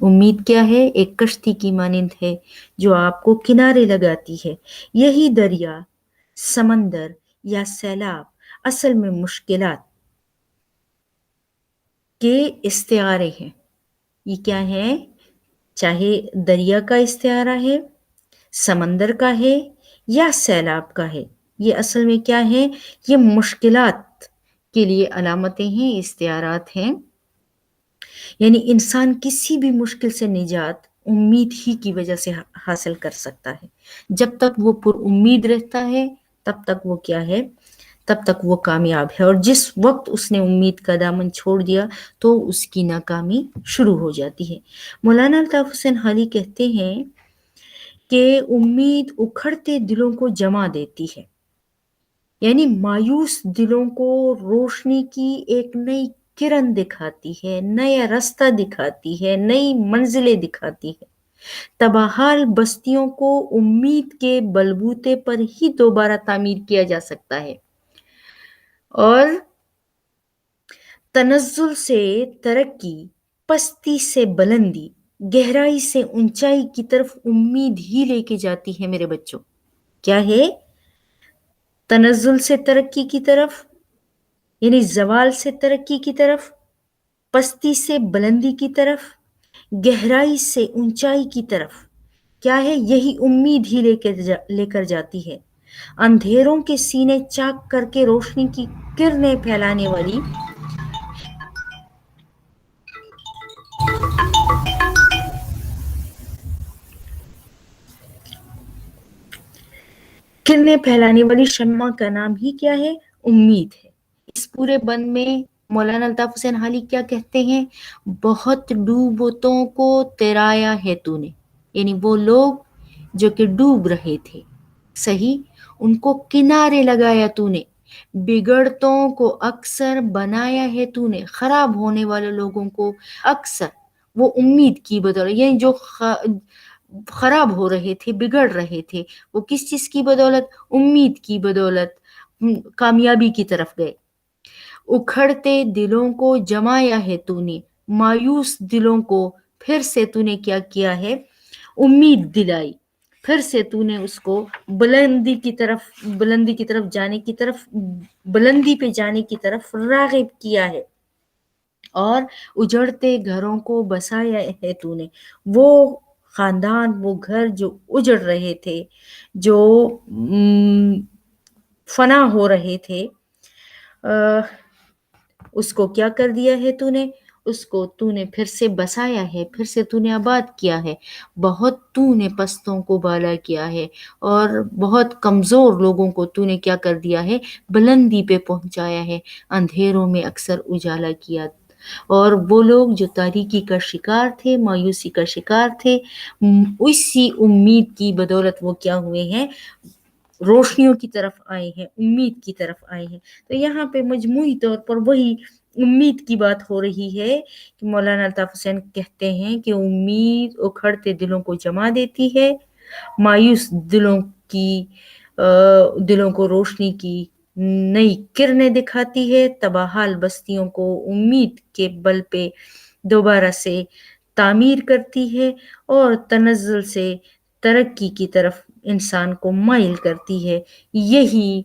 امید کیا ہے؟ ایک کشتی کی مانند ہے جو آپ کو کنارے لگاتی ہے۔ یہی دریا، سمندر یا سیلاب اصل میں مشکلات کے استعارے ہیں۔ یہ کیا ہے؟ چاہے دریا کا استعارہ ہے، سمندر کا ہے یا سیلاب کا ہے، یہ اصل میں کیا ہے؟ یہ مشکلات کے لیے علامتیں ہیں، استعارات ہیں۔ یعنی انسان کسی بھی مشکل سے نجات امید ہی کی وجہ سے حاصل کر سکتا ہے۔ جب تک وہ پر امید رہتا ہے تب تک وہ کیا ہے؟ تب تک وہ کامیاب ہے، اور جس وقت اس نے امید کا دامن چھوڑ دیا تو اس کی ناکامی شروع ہو جاتی ہے۔ مولانا الطاف حسین حالی کہتے ہیں کہ امید اکھڑتے دلوں کو جما دیتی ہے، یعنی مایوس دلوں کو روشنی کی ایک نئی کرن دکھاتی ہے، نیا راستہ دکھاتی ہے، نئی منزلیں دکھاتی ہے۔ تباہال بستیوں کو امید کے بلبوتے پر ہی دوبارہ تعمیر کیا جا سکتا ہے، اور تنزل سے ترقی، پستی سے بلندی، گہرائی سے اونچائی کی طرف امید ہی لے کے جاتی ہے میرے بچوں۔ کیا ہے؟ تنزل سے ترقی کی طرف، یعنی زوال سے ترقی کی طرف، پستی سے بلندی کی طرف، گہرائی سے اونچائی کی طرف، کیا ہے؟ یہی امید ہی لے کر جاتی ہے۔ اندھیروں کے سینے چاک کر کے روشنی کی کرنیں پھیلانے والی شمع کا نام ہی کیا ہے؟ امید ہے۔ اس پورے بند میں مولانا الطاف حسین حالی کیا کہتے ہیں؟ بہت ڈوبتوں کو تیرایا ہے تو نے، یعنی وہ لوگ جو کہ ڈوب رہے تھے، صحیح، ان کو کنارے لگایا تو نے، بگڑتوں کو اکثر بنایا ہے تو نے، خراب ہونے والے لوگوں کو اکثر وہ امید کی بدولت، یعنی جو خراب ہو رہے تھے، بگڑ رہے تھے، وہ کس چیز کی بدولت؟ امید کی بدولت کامیابی کی طرف گئے۔ اکھڑتے دلوں کو جمایا ہے تو نے، مایوس دلوں کو پھر سے تو نے کیا کیا ہے؟ امید دلائی، پھر سے تو نے اس کو بلندی کی طرف جانے کی طرف، بلندی پہ جانے کی طرف راغب کیا ہے، اور اجڑتے گھروں کو بسایا ہے تو نے، وہ خاندان، وہ گھر جو اجڑ رہے تھے، جو فنا ہو رہے تھے، اس کو کیا کر دیا ہے تو نے؟ اس کو تو نے پھر سے بسایا ہے، پھر سے تو نے آباد کیا ہے۔ بہت تو نے پستوں کو بالا کیا ہے، اور بہت کمزور لوگوں کو تو نے کیا کر دیا ہے؟ بلندی پہ پہنچایا ہے، اندھیروں میں اکثر اجالا کیا، اور وہ لوگ جو تاریکی کا شکار تھے، مایوسی کا شکار تھے، اسی امید کی بدولت وہ کیا ہوئے ہیں؟ روشنیوں کی طرف آئے ہیں، امید کی طرف آئے ہیں۔ تو یہاں پہ مجموعی طور پر وہی امید کی بات ہو رہی ہے کہ مولانا الطاف حسین کہتے ہیں کہ امید اکھڑتے دلوں کو جما دیتی ہے، مایوس دلوں کو روشنی کی نئی کرنیں دکھاتی ہے، تباہال بستیوں کو امید کے بل پہ دوبارہ سے تعمیر کرتی ہے، اور تنزل سے ترقی کی طرف انسان کو مائل کرتی ہے۔ یہی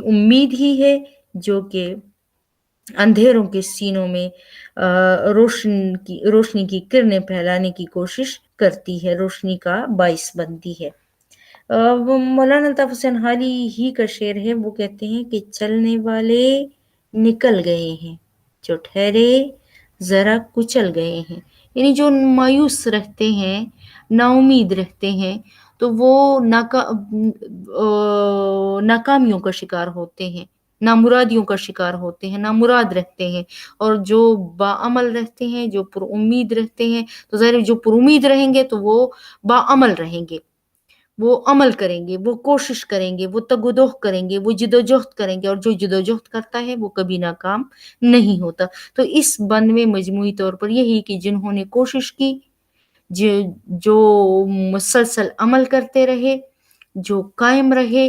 امید ہی ہے جو کہ اندھیروں کے سینوں میں روشنی کی کرنیں پھیلانے کی کوشش کرتی ہے، روشنی کا باعث بنتی ہے۔ مولانا الطاف حسین حالی ہی کا شعر ہے، وہ کہتے ہیں کہ چلنے والے نکل گئے ہیں، جو ٹھہرے ذرا کچل گئے ہیں، یعنی جو مایوس رہتے ہیں، نا امید رہتے ہیں، تو وہ ناکامیوں کا شکار ہوتے ہیں، نامرادیوں کا شکار ہوتے ہیں، نامراد رہتے ہیں، اور جو باعمل رہتے ہیں، جو پر امید رہتے ہیں، تو ظاہر جو پر امید رہیں گے تو وہ باعمل رہیں گے، وہ عمل کریں گے، وہ کوشش کریں گے، وہ تگ و دو کریں گے، وہ جد و جہد کریں گے، اور جو جد و جہد کرتا ہے وہ کبھی ناکام نہیں ہوتا۔ تو اس بند میں مجموعی طور پر یہی کہ جنہوں نے کوشش کی، جو مسلسل عمل کرتے رہے، جو قائم رہے،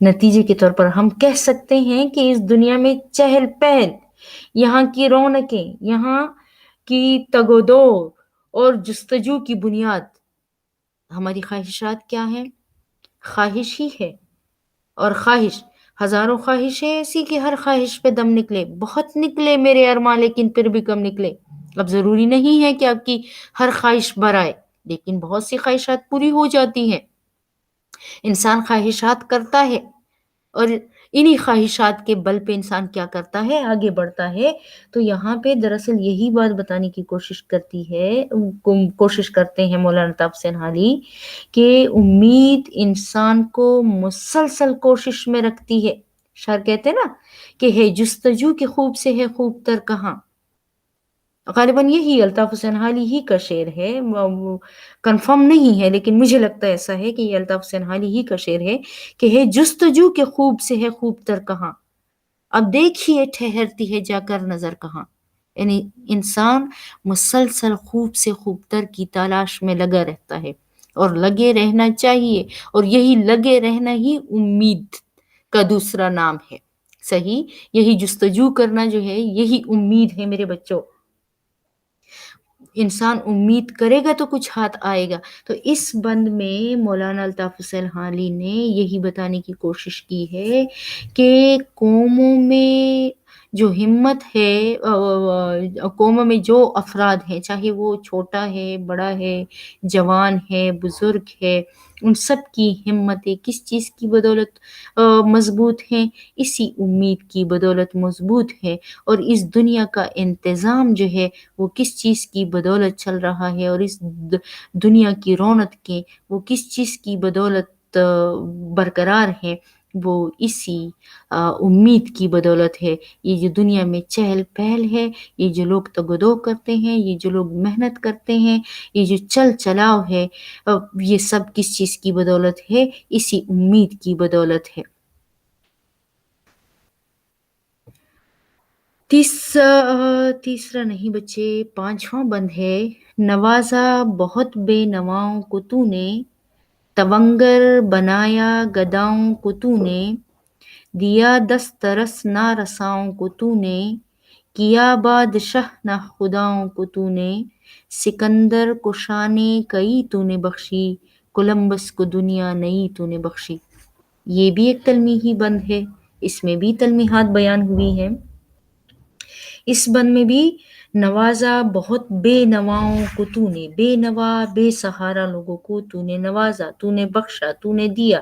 نتیجے کے طور پر ہم کہہ سکتے ہیں کہ اس دنیا میں چہل پہل، یہاں کی رونقیں، یہاں کی تگ و دو اور جستجو کی بنیاد ہماری خواہشات کیا ہیں؟ خواہش ہی ہے۔ اور خواہش، ہزاروں خواہشیں ایسی کہ ہر خواہش پہ دم نکلے، بہت نکلے میرے ارمان لیکن پھر بھی کم نکلے۔ اب ضروری نہیں ہے کہ آپ کی ہر خواہش برائے، لیکن بہت سی خواہشات پوری ہو جاتی ہیں۔ انسان خواہشات کرتا ہے اور انہی خواہشات کے بل پہ انسان کیا کرتا ہے؟ آگے بڑھتا ہے۔ تو یہاں پہ دراصل یہی بات بتانے کی کوشش کرتے ہیں مولانا الطاف حسین حالی، کہ امید انسان کو مسلسل کوشش میں رکھتی ہے۔ شاعر کہتے ہیں نا کہ ہے جستجو کے خوب سے ہے خوب تر کہاں۔ غالباً یہی الطاف حسین حالی ہی کا شعر ہے، کنفرم نہیں ہے لیکن مجھے لگتا ہے ایسا ہے کہ یہ الطاف حسین حالی ہی کا شعر ہے کہ ہے جستجو کے خوب سے ہے خوب تر کہاں، اب دیکھیے ٹھہرتی ہے جا کر نظر کہاں۔ یعنی انسان مسلسل خوب سے خوب تر کی تلاش میں لگا رہتا ہے، اور لگے رہنا چاہیے، اور یہی لگے رہنا ہی امید کا دوسرا نام ہے۔ صحیح، یہی جستجو کرنا جو ہے یہی امید ہے میرے بچوں۔ انسان امید کرے گا تو کچھ ہاتھ آئے گا۔ تو اس بند میں مولانا الطاف حسین حالی نے یہی بتانے کی کوشش کی ہے کہ قوموں میں جو ہمت ہے، قوموں میں جو افراد ہیں، چاہے وہ چھوٹا ہے، بڑا ہے، جوان ہے، بزرگ ہے، ان سب کی ہمتیں کس چیز کی بدولت مضبوط ہیں؟ اسی امید کی بدولت مضبوط ہے۔ اور اس دنیا کا انتظام جو ہے وہ کس چیز کی بدولت چل رہا ہے، اور اس دنیا کی رونقیں وہ کس چیز کی بدولت برقرار ہے؟ وہ اسی امید کی بدولت ہے۔ یہ جو دنیا میں چہل پہل ہے، یہ جو لوگ تگدو کرتے ہیں، یہ جو لوگ محنت کرتے ہیں، یہ جو چل چلاؤ ہے، یہ سب کس چیز کی بدولت ہے؟ اسی امید کی بدولت ہے۔ تیسرا نہیں بچے، پانچواں بند ہے، نوازا بہت بے نواؤں کو تو نے، تونگر بنایا گداؤں کو تو نے، دیا دسترس نہ رساؤں کو تو نے، کیا بادشاہ نہ خداؤں کو تو نے، سکندر کو شانے کئی تو نے بخشی، کولمبس کو دنیا نئی تو نے بخشی۔ یہ بھی ایک تلمیحی بند ہے، اس میں بھی تلمیحات بیان ہوئی ہیں۔ اس بند میں بھی نوازا بہت بے نواؤں کو تو نے، بے نوا بے سہارا لوگوں کو تو نے نوازا، تو نے بخشا، تو نے دیا۔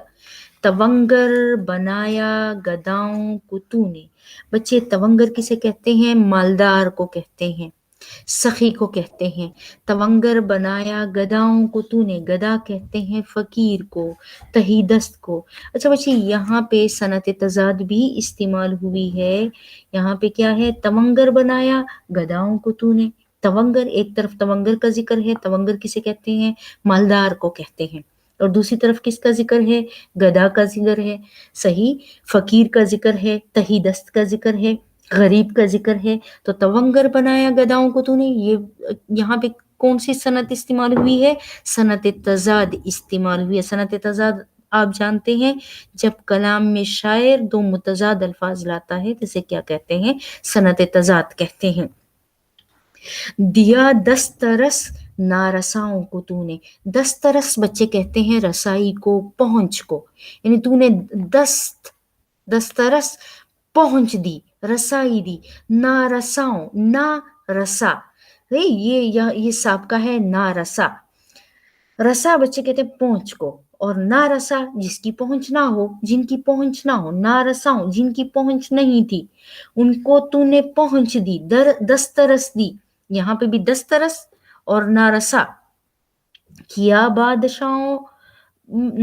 تونگر بنایا گداؤں کو تو نے، بچے تونگر کسے کہتے ہیں؟ مالدار کو کہتے ہیں، سخی کو کہتے ہیں۔ تونگر بنایا گداؤں کو تو نے، گدا کہتے ہیں فقیر کو، تہی دست کو۔ اچھا بچے، یہاں پہ صنعت تضاد بھی استعمال ہوئی ہے۔ یہاں پہ کیا ہے؟ تونگر بنایا گداؤں کو تو نے۔ تونگر، ایک طرف تونگر کا ذکر ہے، تونگر کسے کہتے ہیں؟ مالدار کو کہتے ہیں، اور دوسری طرف کس کا ذکر ہے؟ گدا کا ذکر ہے۔ صحیح، فقیر کا ذکر ہے، تہی دست کا ذکر ہے، غریب کا ذکر ہے۔ تو تونگر بنایا گداؤں کو تو نے، یہ یہاں پہ کون سی صنعت استعمال ہوئی ہے؟ صنعت تضاد استعمال ہوئی ہے۔ صنعت تضاد آپ جانتے ہیں، جب کلام میں شاعر دو متضاد الفاظ لاتا ہے تو اسے کیا کہتے ہیں؟ صنعت تضاد کہتے ہیں۔ دیا دسترس نارساؤں کو تو نے، دسترس بچے کہتے ہیں رسائی کو، پہنچ کو، یعنی تو نے دسترس پہنچ دی، رسائی دی۔ نارساؤں، نا رسا، یہ سابقہ ہے نا رسا۔ رسا بچے کہتے ہیں پہنچ کو، اور نہ رسا جس کی پہنچ نہ ہو، جن کی پہنچ نہ ہو، نہ رساؤں جن کی پہنچ نہیں تھی، ان کو تو نے پہنچ دی، دسترس دی۔ یہاں پہ بھی دسترس اور نہ رسا کیا بادشاہوں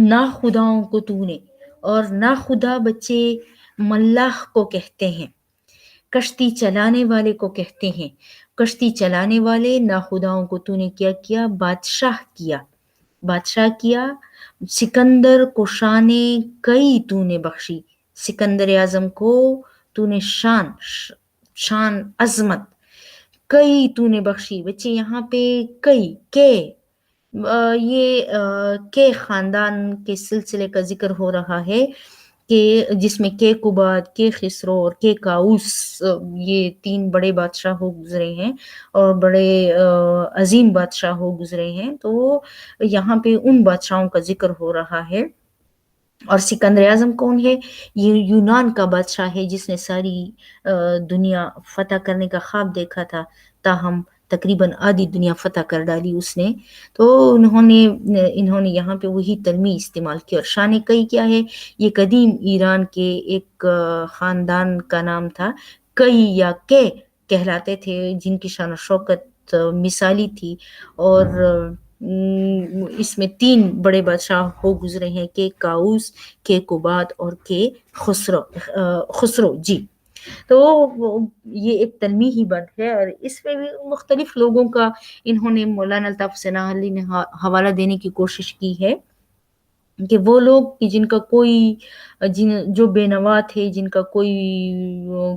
نہ خداؤں کو تو نے، اور نہ خدا بچے ملاح کو کہتے ہیں، کشتی چلانے والے کو کہتے ہیں۔ کشتی چلانے والے نہ خداؤں کو تو نے کیا کیا؟ بادشاہ کیا، بادشاہ کیا۔ سکندر کو شان کئی تو نے بخشی، سکندر اعظم کو تو نے شان عظمت کئی تو نے بخشی۔ بچے یہاں پہ کئی یہ کے خاندان کے سلسلے کا ذکر ہو رہا ہے کہ جس میں کیقوباد، کیخسرو اور کیکاؤس یہ 3 بڑے بادشاہ ہو گزرے ہیں اور بڑے عظیم بادشاہ ہو گزرے ہیں۔ تو یہاں پہ ان بادشاہوں کا ذکر ہو رہا ہے۔ اور سکندر اعظم کون ہے؟ یہ یونان کا بادشاہ ہے جس نے ساری دنیا فتح کرنے کا خواب دیکھا تھا، تاہم تقریباً آدھی دنیا فتح کر ڈالی اس نے۔ تو انہوں نے یہاں پہ وہی تلمی استعمال کی۔ اور شان کئی کیا ہے؟ یہ قدیم ایران کے ایک خاندان کا نام تھا، کئی یا کے کہلاتے تھے، جن کی شان و شوکت مثالی تھی۔ اور اس میں 3 بڑے بادشاہ ہو گزرے ہیں، کہ کاؤس، کے کوباد اور کے خسرو جی۔ تو یہ ایک تلمیحی بند ہے، اور اس میں بھی مختلف لوگوں کا انہوں نے مولانا الطاف حسین علی نے حوالہ دینے کی کوشش کی ہے، کہ وہ لوگ کہ جن کا کوئی جو بے نوا تھے، جن کا کوئی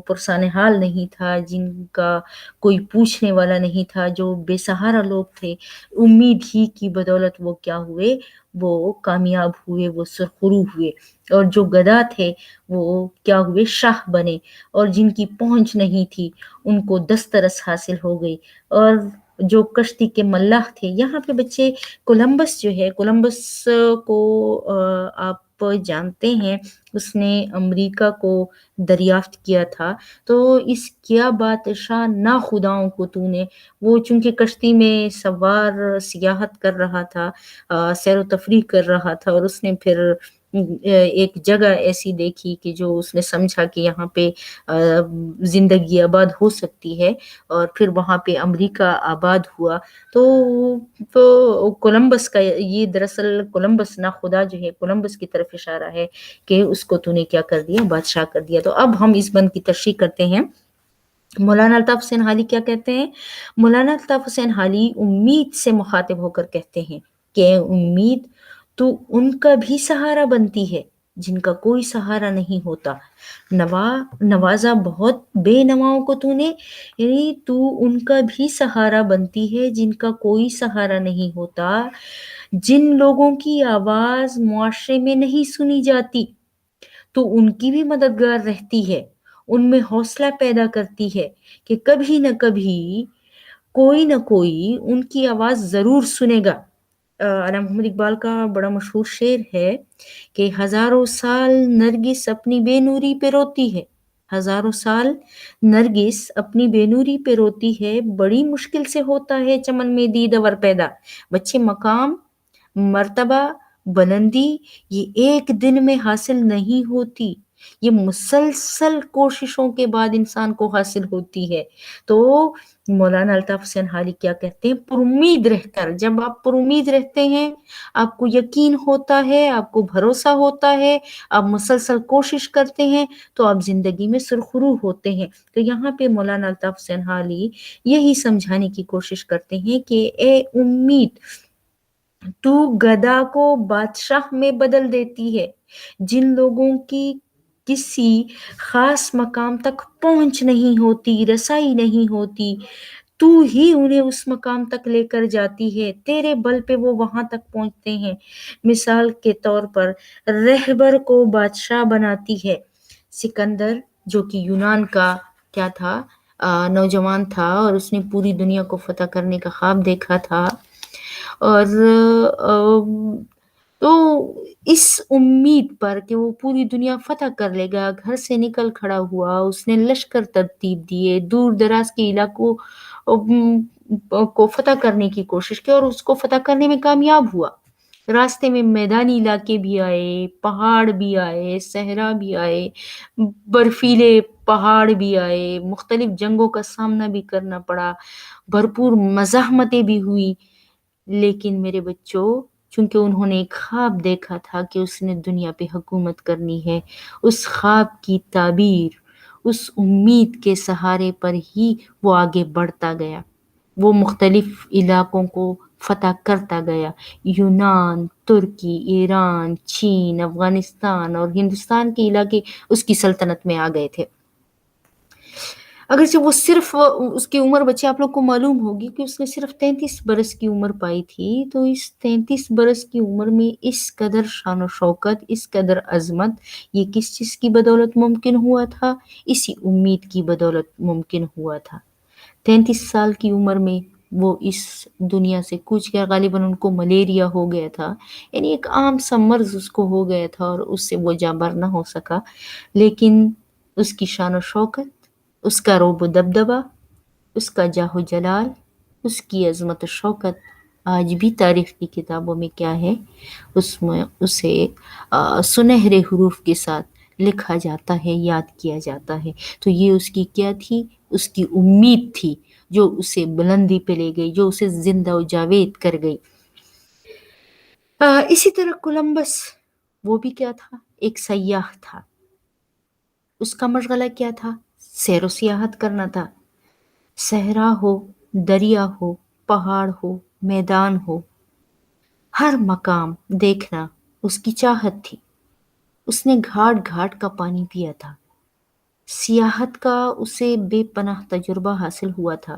پرسان حال نہیں تھا، جن کا کوئی پوچھنے والا نہیں تھا، جو بے سہارا لوگ تھے، امید ہی کی بدولت وہ کیا ہوئے؟ وہ کامیاب ہوئے، وہ سرخرو ہوئے۔ اور جو گدھا تھے وہ کیا ہوئے؟ شاہ بنے۔ اور جن کی پہنچ نہیں تھی ان کو دسترس حاصل ہو گئی۔ اور جو کشتی کے ملاح تھے، یہاں پہ بچے کولمبس جو ہے، کولمبس کو آپ جانتے ہیں، اس نے امریکہ کو دریافت کیا تھا۔ تو اس کیا بادشاہ ناخداؤں کو تو نے، وہ چونکہ کشتی میں سوار سیاحت کر رہا تھا، سیر و تفریح کر رہا تھا، اور اس نے پھر ایک جگہ ایسی دیکھی کہ جو اس نے سمجھا کہ یہاں پہ زندگی آباد ہو سکتی ہے، اور پھر وہاں پہ امریکہ آباد ہوا۔ تو کولمبس کا یہ دراصل کولمبس ناخدا جو ہے، کولمبس کی طرف اشارہ ہے کہ اس کو تو نے کیا کر دیا؟ بادشاہ کر دیا۔ تو اب ہم اس بند کی تشریح کرتے ہیں۔ مولانا الطاف حسین حالی کیا کہتے ہیں؟ مولانا الطاف حسین حالی امید سے مخاطب ہو کر کہتے ہیں کہ امید تو ان کا بھی سہارا بنتی ہے جن کا کوئی سہارا نہیں ہوتا۔ نوازا بہت بے نواؤں کو تو نے، یعنی تو ان کا بھی سہارا بنتی ہے جن کا کوئی سہارا نہیں ہوتا۔ جن لوگوں کی آواز معاشرے میں نہیں سنی جاتی تو ان کی بھی مددگار رہتی ہے، ان میں حوصلہ پیدا کرتی ہے کہ کبھی نہ کبھی کوئی نہ کوئی ان کی آواز ضرور سنے گا۔ علامہ محمد اقبال کا بڑا مشہور شعر ہے کہ ہزاروں سال نرگس اپنی بے نوری پہ روتی ہے، ہزاروں سال نرگس اپنی بے نوری پہ روتی ہے، بڑی مشکل سے ہوتا ہے چمن میں دیدور پیدا۔ بچے مقام، مرتبہ، بلندی یہ ایک دن میں حاصل نہیں ہوتی، یہ مسلسل کوششوں کے بعد انسان کو حاصل ہوتی ہے۔ تو مولانا الطاف حسین حالی کیا کہتے ہیں؟ پر امید رہ کر، جب آپ پر امید رہتے ہیں، آپ کو یقین ہوتا ہے، آپ کو بھروسہ ہوتا ہے، آپ مسلسل کوشش کرتے ہیں، تو آپ زندگی میں سرخرو ہوتے ہیں۔ تو یہاں پہ مولانا الطاف حسین حالی یہی سمجھانے کی کوشش کرتے ہیں کہ اے امید، تو گدھا کو بادشاہ میں بدل دیتی ہے۔ جن لوگوں کی کسی خاص مقام تک پہنچ نہیں ہوتی، رسائی نہیں ہوتی، تو ہی انہیں اس مقام تک لے کر جاتی ہے، تیرے بل پہ وہ وہاں تک پہنچتے ہیں۔ مثال کے طور پر رہبر کو بادشاہ بناتی ہے۔ سکندر جو کہ یونان کا کیا تھا؟ نوجوان تھا، اور اس نے پوری دنیا کو فتح کرنے کا خواب دیکھا تھا، اور تو اس امید پر کہ وہ پوری دنیا فتح کر لے گا، گھر سے نکل کھڑا ہوا، اس نے لشکر ترتیب دیے، دور دراز کے علاقوں کو فتح کرنے کی کوشش کی، اور اس کو فتح کرنے میں کامیاب ہوا۔ راستے میں میدانی علاقے بھی آئے، پہاڑ بھی آئے، صحرا بھی آئے، برفیلے پہاڑ بھی آئے، مختلف جنگوں کا سامنا بھی کرنا پڑا، بھرپور مزاحمتیں بھی ہوئی، لیکن میرے بچوں، چونکہ انہوں نے ایک خواب دیکھا تھا کہ اس نے دنیا پہ حکومت کرنی ہے، اس خواب کی تعبیر، اس امید کے سہارے پر ہی وہ آگے بڑھتا گیا، وہ مختلف علاقوں کو فتح کرتا گیا، یونان، ترکی، ایران، چین، افغانستان اور ہندوستان کے علاقے اس کی سلطنت میں آ گئے تھے۔ اگرچہ وہ صرف اس کی عمر بچے آپ لوگ کو معلوم ہوگی کہ اس نے صرف 33 برس کی عمر پائی تھی، تو اس 33 برس کی عمر میں اس قدر شان و شوکت، اس قدر عظمت، یہ کس چیز کی بدولت ممکن ہوا تھا؟ اسی امید کی بدولت ممکن ہوا تھا۔ 33 سال کی عمر میں وہ اس دنیا سے کوچ گیا، غالباً ان کو ملیریا ہو گیا تھا، یعنی ایک عام سا مرض اس کو ہو گیا تھا اور اس سے وہ جاں بر نہ ہو سکا، لیکن اس کی شان و شوکت، اس کا رعب و دبدبہ، اس کا جاہ و جلال، اس کی عظمت و شوکت آج بھی تاریخ کی کتابوں میں کیا ہے، اس میں اسے سنہرے حروف کے ساتھ لکھا جاتا ہے، یاد کیا جاتا ہے۔ تو یہ اس کی کیا تھی؟ اس کی امید تھی جو اسے بلندی پہ لے گئی، جو اسے زندہ و جاوید کر گئی۔ اسی طرح کولمبس، وہ بھی کیا تھا؟ ایک سیاح تھا۔ اس کا مشغلہ کیا تھا؟ سیر و سیاحت کرنا تھا۔ صحرا ہو، دریا ہو، پہاڑ ہو، میدان ہو، ہر مقام دیکھنا اس کی چاہت تھی۔ اس نے گھاٹ گھاٹ کا پانی پیا تھا۔ سیاحت کا اسے بے پناہ تجربہ حاصل ہوا تھا،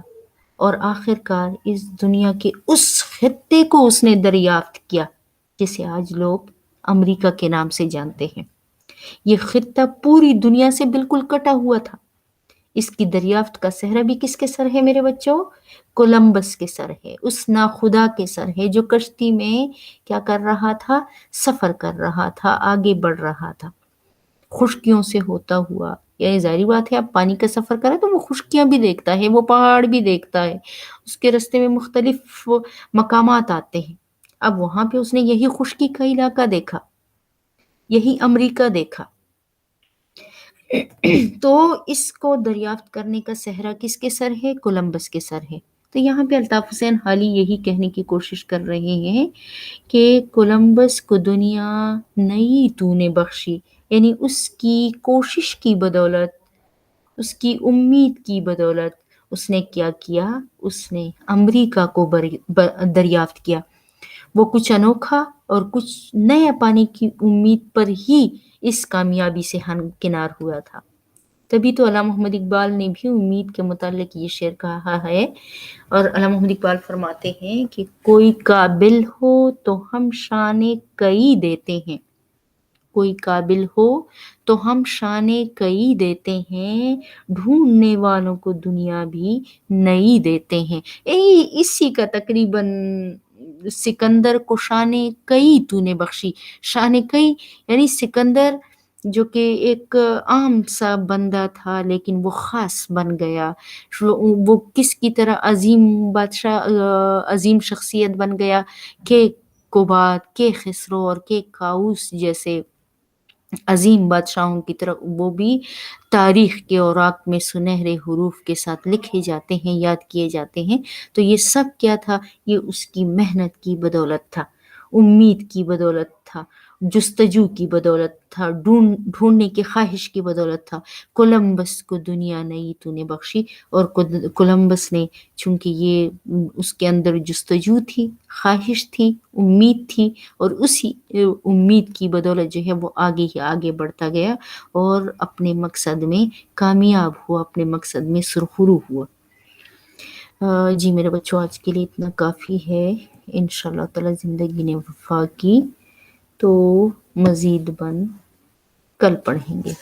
اور آخر کار اس دنیا کے اس خطے کو اس نے دریافت کیا جسے آج لوگ امریکہ کے نام سے جانتے ہیں۔ یہ خطہ پوری دنیا سے بالکل کٹا ہوا تھا۔ اس کی دریافت کا صحرا بھی کس کے سر ہے میرے بچوں؟ کولمبس کے سر ہے، اس ناخدا کے سر ہے جو کشتی میں کیا کر رہا تھا؟ سفر کر رہا تھا، آگے بڑھ رہا تھا، خشکیوں سے ہوتا ہوا۔ یہ ظاہری بات ہے، اب پانی کا سفر کرے تو وہ خشکیاں بھی دیکھتا ہے، وہ پہاڑ بھی دیکھتا ہے، اس کے راستے میں مختلف مقامات آتے ہیں۔ اب وہاں پہ اس نے یہی خشکی کا علاقہ دیکھا، یہی امریکہ دیکھا۔ تو اس کو دریافت کرنے کا صحرا کس کے سر ہے؟ کولمبس کے سر ہے۔ تو یہاں پہ الطاف حسین حالی یہی کہنے کی کوشش کر رہے ہیں کہ کولمبس کو دنیا نئی تو نے بخشی، یعنی اس کی کوشش کی بدولت، اس کی امید کی بدولت اس نے کیا کیا؟ اس نے امریکہ کو دریافت کیا۔ وہ کچھ انوکھا اور کچھ نیا پانے کی امید پر ہی اس کامیابی سے ہمکنار ہوا تھا۔ تبھی تو علامہ محمد اقبال نے بھی امید کے متعلق یہ شعر کہا ہے، اور علامہ محمد اقبال فرماتے ہیں کہ کوئی قابل ہو تو ہم شان کئی دیتے ہیں، کوئی قابل ہو تو ہم شان کئی دیتے ہیں، ڈھونڈنے والوں کو دنیا بھی نئی دیتے ہیں۔ اسی کا تقریباً سکندر کو شان کئی تو نے بخشی۔ شان کئی یعنی سکندر جو کہ ایک عام سا بندہ تھا لیکن وہ خاص بن گیا، وہ کس کی طرح عظیم بادشاہ، عظیم شخصیت بن گیا کہ کوبات کے خسرو اور کے کاؤس جیسے عظیم بادشاہوں کی طرح وہ بھی تاریخ کے اوراق میں سنہرے حروف کے ساتھ لکھے جاتے ہیں، یاد کیے جاتے ہیں۔ تو یہ سب کیا تھا؟ یہ اس کی محنت کی بدولت تھا، امید کی بدولت تھا، جستجو کی بدولت تھا، ڈھونڈنے کی خواہش کی بدولت تھا۔ کولمبس کو دنیا نئی تو نے بخشی، اور کولمبس نے چونکہ یہ اس کے اندر جستجو تھی، خواہش تھی، امید تھی، اور اسی امید کی بدولت جو ہے وہ آگے ہی آگے بڑھتا گیا اور اپنے مقصد میں کامیاب ہوا، اپنے مقصد میں سرخرو ہوا۔ جی میرے بچوں، آج کے لیے اتنا کافی ہے۔ انشاءاللہ تعالی زندگی نے وفا کی تو مزید کل پڑھیں گے۔